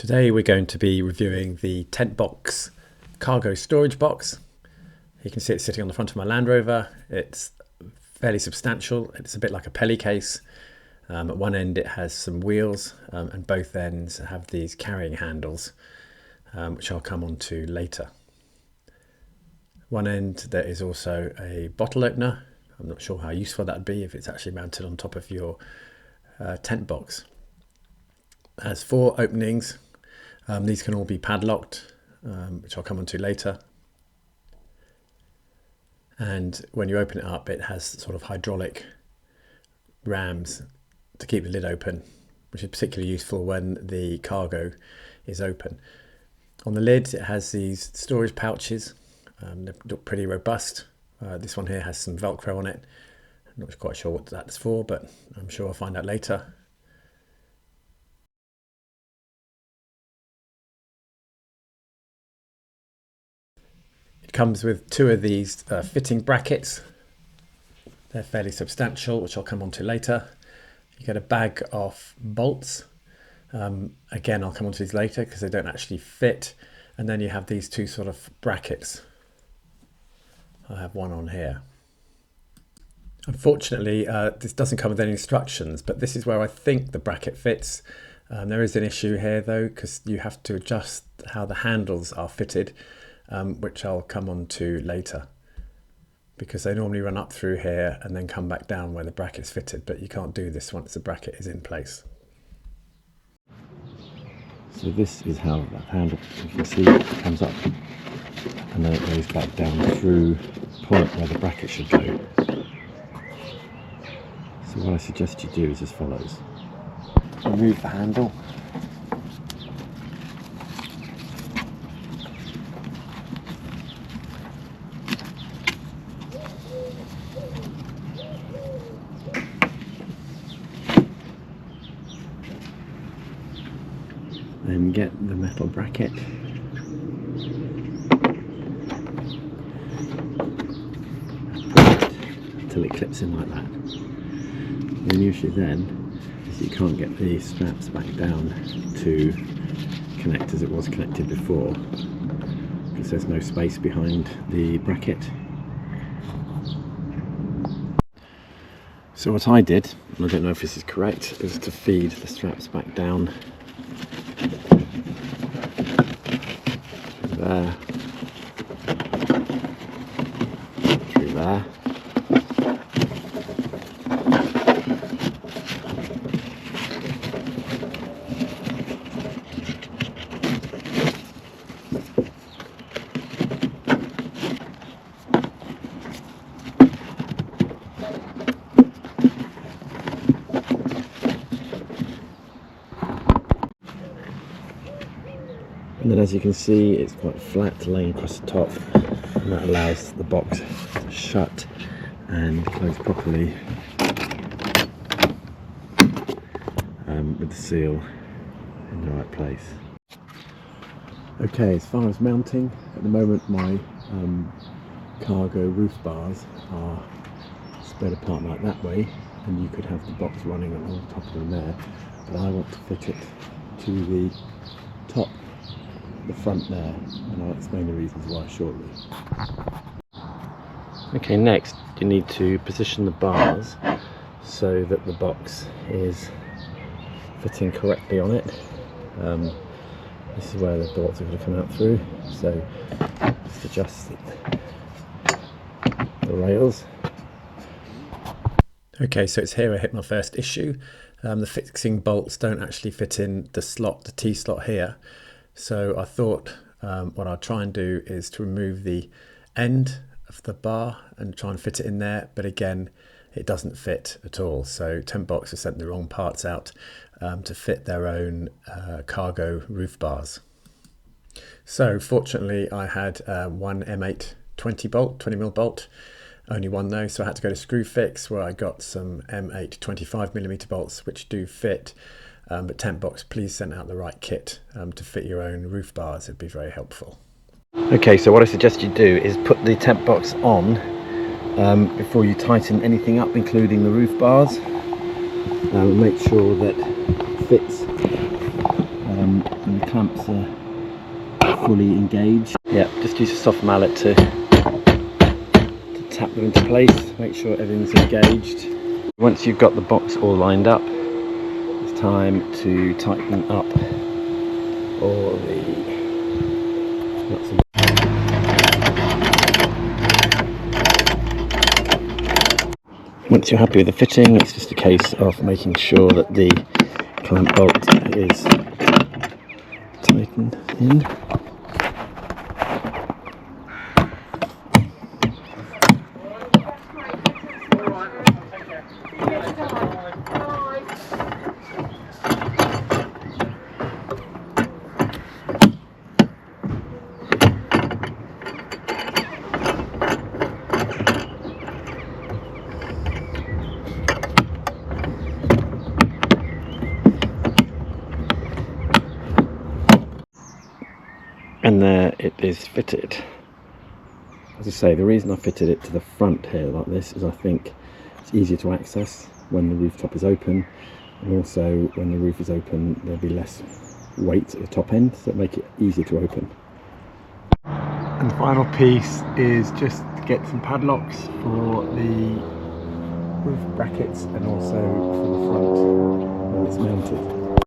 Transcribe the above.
Today we're going to be reviewing the Tentbox Cargo storage box. You can see it sitting on the front of my Land Rover. It's fairly substantial. It's a bit like a pelly case. At one end it has some wheels and both ends have these carrying handles, which I'll come on to later. One end there is also a bottle opener. I'm not sure how useful that would be if it's actually mounted on top of your tent box. It has 4 openings. These can all be padlocked, which I'll come on to later. And when you open it up, it has sort of hydraulic rams to keep the lid open, which is particularly useful when the cargo is open. On the lid, it has these storage pouches. They look pretty robust. This one here has some Velcro on it. I'm not quite sure what that's for, but I'm sure I'll find out later. It comes with 2 of these fitting brackets. They're fairly substantial, which I'll come on to later. You get a bag of bolts. Again, I'll come on to these later because they don't actually fit. And then you have these 2 sort of brackets. I have one on here. Unfortunately, this doesn't come with any instructions, but this is where I think the bracket fits. There is an issue here though, because you have to adjust how the handles are fitted, which I'll come on to later, because they normally run up through here and then come back down where the bracket's fitted, but you can't do this once the bracket is in place. So this is how that handle, you can see it comes up and then it goes back down through the point where the bracket should go. So what I suggest you do is as follows. Remove the handle. Then get the metal bracket. Until it clips in like that. The only issue then is you can't get the straps back down to connect as it was connected before, because there's no space behind the bracket. So what I did, and I don't know if this is correct, is to feed the straps back down there, through there, and then as you can see it's quite flat laying across the top, and that allows the box to shut and close properly with the seal in the right place. Okay, as far as mounting, at the moment my cargo roof bars are spread apart like that way, and you could have the box running on top of them there, but I want to fit it to the top, the front there, and I'll explain the reasons why shortly. Okay, next you need to position the bars so that the box is fitting correctly on it. This is where the bolts are going to come out through, so just adjust the rails. Okay, so it's here I hit my first issue. The fixing bolts don't actually fit in the slot, the T-slot here. So I thought what I'll try and do is to remove the end of the bar and try and fit it in there, but again it doesn't fit at all. So Tentbox has sent the wrong parts out to fit their own cargo roof bars. So fortunately I had one M8 20mm bolt, only one though, so I had to go to Screwfix where I got some M8 25mm bolts which do fit. But Tentbox, please send out the right kit to fit your own roof bars. It'd be very helpful. Okay, so what I suggest you do is put the Tentbox on before you tighten anything up, including the roof bars. Make sure that it fits and the clamps are fully engaged. Yeah, just use a soft mallet to tap them into place, make sure everything's engaged. Once you've got the box all lined up, it's time to tighten up all the nuts and once you're happy with the fitting, it's just a case of making sure that the clamp bolt is tightened in. And there it is fitted. As I say, the reason I fitted it to the front here like this is I think it's easier to access when the rooftop is open, and also when the roof is open there'll be less weight at the top end, so it'll make it easier to open. And the final piece is just to get some padlocks for the roof brackets and also for the front when it's mounted.